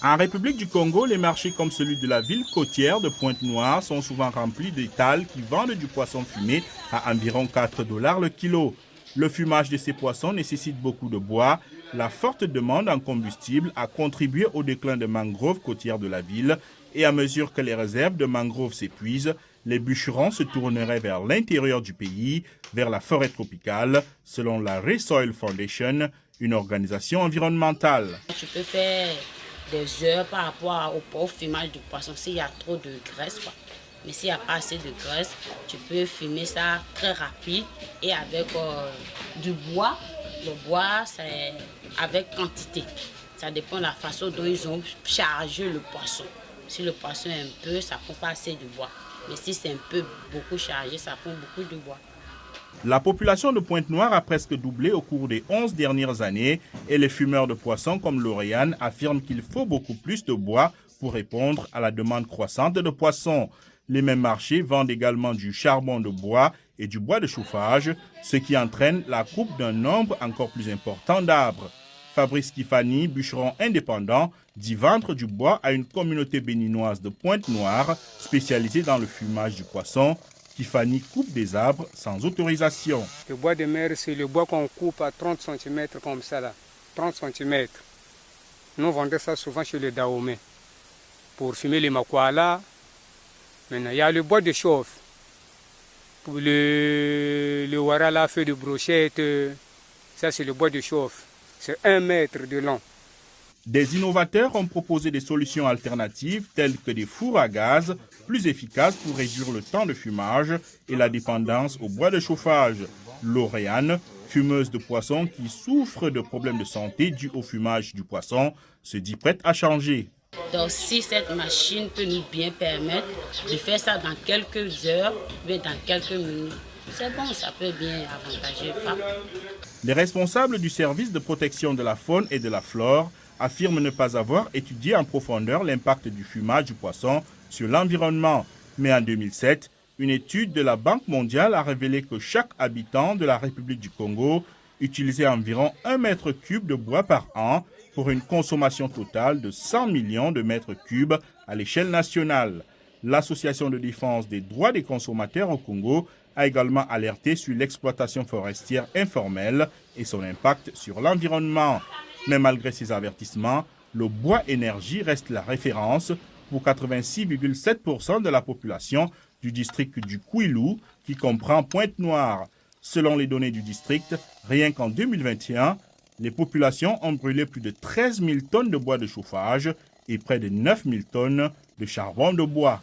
En République du Congo, les marchés comme celui de la ville côtière de Pointe-Noire sont souvent remplis d'étals qui vendent du poisson fumé à environ 4 $ le kilo. Le fumage de ces poissons nécessite beaucoup de bois. La forte demande en combustible a contribué au déclin de mangroves côtières de la ville et à mesure que les réserves de mangroves s'épuisent, les bûcherons se tourneraient vers l'intérieur du pays, vers la forêt tropicale, selon la Resoil Foundation, une organisation environnementale. Tu peux faire des heures par rapport au fumage du poisson s'il y a trop de graisse, quoi. Mais s'il n'y a pas assez de graisse, tu peux fumer ça très rapide et avec du bois. Le bois, c'est avec quantité. Ça dépend de la façon dont ils ont chargé le poisson. Si le poisson est un peu, ça ne prend pas assez de bois. Mais si c'est un peu beaucoup chargé, ça prend beaucoup de bois. La population de Pointe-Noire a presque doublé au cours des 11 dernières années et les fumeurs de poissons comme Lauriane affirment qu'il faut beaucoup plus de bois pour répondre à la demande croissante de poissons. Les mêmes marchés vendent également du charbon de bois et du bois de chauffage, ce qui entraîne la coupe d'un nombre encore plus important d'arbres. Fabrice Kifani, bûcheron indépendant, dit vendre du bois à une communauté béninoise de Pointe-Noire spécialisée dans le fumage du poisson. Kifani coupe des arbres sans autorisation. Le bois de mer, c'est le bois qu'on coupe à 30 cm comme ça là, 30 cm. Nous vendons ça souvent chez les Dahomey pour fumer les makwala. Maintenant, il y a le bois de chauffe pour le warala, feu de brochette. Ça, c'est le bois de chauffe. C'est 1 mètre de long. Des innovateurs ont proposé des solutions alternatives telles que des fours à gaz plus efficaces pour réduire le temps de fumage et la dépendance au bois de chauffage. Lauriane, fumeuse de poisson qui souffre de problèmes de santé dus au fumage du poisson, se dit prête à changer. Donc si cette machine peut nous bien permettre de faire ça dans quelques heures, mais dans quelques minutes, c'est bon, ça peut bien avantager les femmes. Les responsables du service de protection de la faune et de la flore affirment ne pas avoir étudié en profondeur l'impact du fumage du poisson sur l'environnement. Mais en 2007, une étude de la Banque mondiale a révélé que chaque habitant de la République du Congo utilisait environ 1 mètre cube de bois par an pour une consommation totale de 100 millions de mètres cubes à l'échelle nationale. L'Association de défense des droits des consommateurs au Congo a également alerté sur l'exploitation forestière informelle et son impact sur l'environnement. Mais malgré ces avertissements, le bois énergie reste la référence pour 86,7% de la population du district du Kouilou, qui comprend Pointe-Noire. Selon les données du district, rien qu'en 2021, les populations ont brûlé plus de 13 000 tonnes de bois de chauffage et près de 9 000 tonnes de charbon de bois.